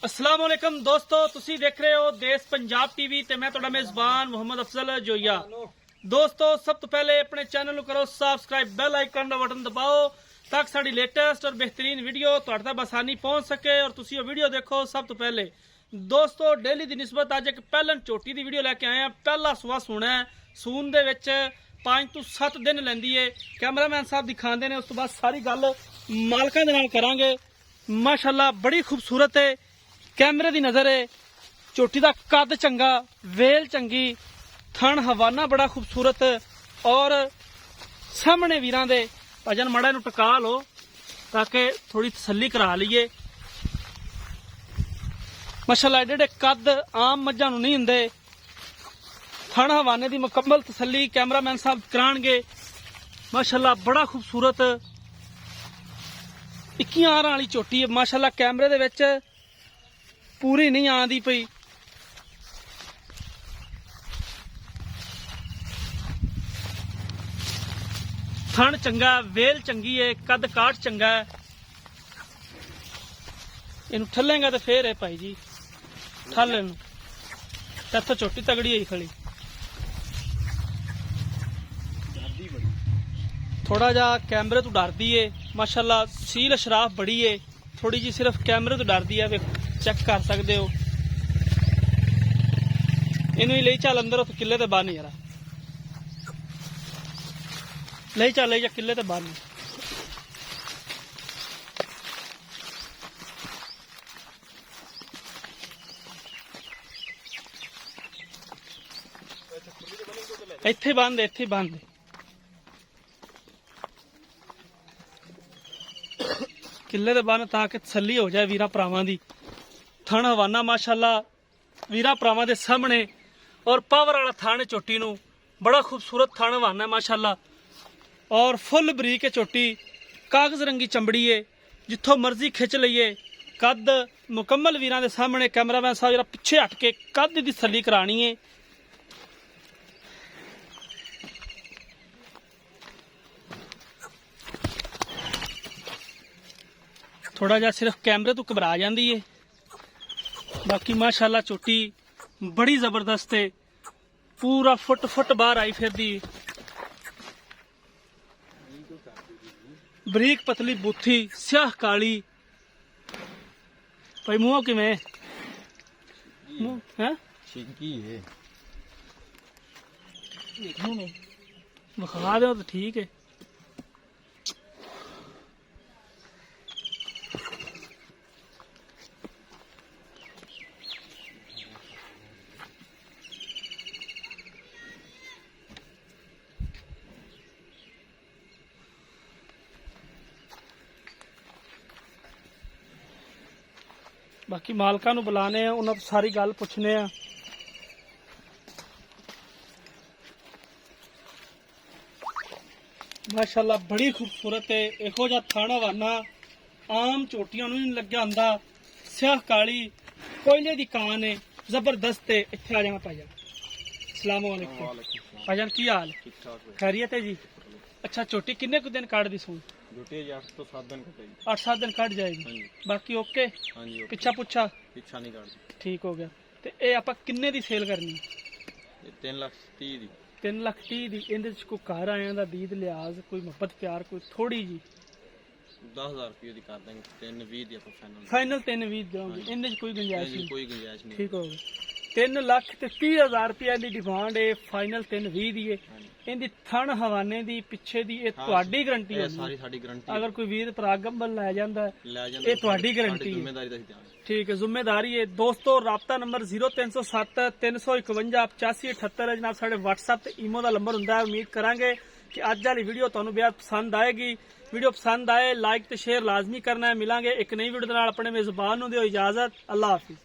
अस्सलाम वालेकुम दोस्तों, तुसी देख रहे हो देश पंजाब टीवी ते मैं तुहाडा मेजबान मोहम्मद अफजल जोइया। दोस्तों सब तो पहले अपने चैनल को करो सब्सक्राइब, बेल आइकन का बटन दबाओ ताकि साड़ी लेटेस्ट और बेहतरीन वीडियो तुहाडे तक आसानी पहुंच सके और तुसी वो वीडियो देखो सब तो पहले। दोस्तों डेली की निस्बत अज एक पहलन झोटी की वीडियो लैके आए हैं। पहला सुआ सूना है, सून दे विच 5 तो 7 दिन लैंदी है। कैमरामैन साहब दिखाते हैं, उस तो बाद सारी गल मालकां दे नाल करांगे। माशाअल्लाह बड़ी खूबसूरत है, कैमरे की नज़र है। झोटी का कद चंगा, वेल चंगी, थन हवाना बड़ा खूबसूरत और सामने वीरां दे भजन माड़ा नूं टका लो ताकि थोड़ी तसल्ली करा लीए। माशाअल्लाह एडे एडे कद आम मझां नूं नहीं हुंदे। थन हवाने की मुकम्मल तसल्ली कैमरामैन साहब कराणगे। माशाअल्लाह बड़ा खूबसूरत 21 आहां वाली झोटी है। माशाअल्लाह कैमरे दे विच पूरी नहीं आती पई। थन चंगा, वेल चंगी है, कद काठ चंगा है। इनू ठलेगा तो फिर है भाई जी, ठल इनू तो छोटी तगड़ी है खड़ी। थोड़ा जा कैमरे तो डरदी है। माशाअल्लाह सील अशराफ बड़ी है, थोड़ी जी सिर्फ कैमरे तो डरदी है। चेक कर सकते हो। इनू ही ले चल अंदर, उत किले ते बन यार, ले चल किले ते बन। इत्थे बंद, इत्थे बंद। किले ते बन ताकि तसल्ली हो जाए वीरा भरावां दी। थन हवाना माशाअल्लाह वीरा भरावां दे सामने और पावर वाला थन झोटी नूं बड़ा खूबसूरत थन हवाना है माशाअल्लाह और फुल बरीक है झोटी। कागज रंगी चंबड़ी है, जिथों मर्जी खिंच लईए। कद मुकम्मल वीरां दे सामने कैमरामैन साहब जरा पिछे हट के कद दी तसल्ली करानी है। थोड़ा जा सिर्फ कैमरे तो घबरा जाती है, बाकी माशाअल्लाह झोटी बड़ी जबरदस्त है। पूरा फुट फुट बाहर आई फिरदी, बरीक पतली बूथी, स्याह काली। भाई मुंह किवें है बखा दो तो ठीक है। बाकी मालकां नूं बुलाने आ, उन्हां तो सारी गल पुछने आ। माशाअल्लाह बड़ी खूबसूरत है। इहो जिहा थन हवाना आम झोटियां नूं नहीं लग्या हुंदा। स्याह काली कोयले दी कान है, जबरदस्त है। इत्थे आ जाना भाईजान। अस्सलाम वालेकुम भाईजान, की हाल? खैरियत है जी। अच्छा झोटी किन्ने कुछ दिन काट दी सून? 8 तो 7 दिन कटेगी। 8-7 दिन कट जाएगी। बाकी ओके? पिछा पुछा पिछा नहीं काटती। ठीक हो गया। ते ए आपां किन्ने दी सेल करनी? 3,30,000 दी। 3,30,000 दी। इहदे च कोई घर आया दा दीद लिहाज, कोई मुहब्बत प्यार, कोई थोड़ी जी 10,000 रुपये दी कर देंगे। 3,20,000 दी ਆਪਾਂ फाइनल 3,20,000 देंगे। इहदे च कोई गुंजाइश नहीं? कोई गुंजाइश नहीं। ठीक हो गया। 3,30,000 रुपया दी डिमांड है, फाइनल 3,20,000 दी है। इहदी थन हवाने दी पिछे दी ये तुहाडी गारंटी है? सारी साडी गारंटी। अगर कोई वीर भरा गंबल लै जांदा ये तुहाडी गारंटी है? जिम्मेदारी दा ध्यान। ठीक है, जिम्मेदारी है। दोस्तों राबता नंबर 0307 351 8578 है जनाब। साढ़े WhatsApp ते ईमो दा नंबर हुंदा है। उम्मीद करांगे कि अज वाली वीडियो तुहानूं बेहद पसंद आएगी। वीडियो पसंद आए लाइक ते शेयर लाजमी करना है। मिलांगे एक नई वीडियो दे नाल। अपने मेजबान नूं दिओ इजाजत। अल्लाह हाफिज।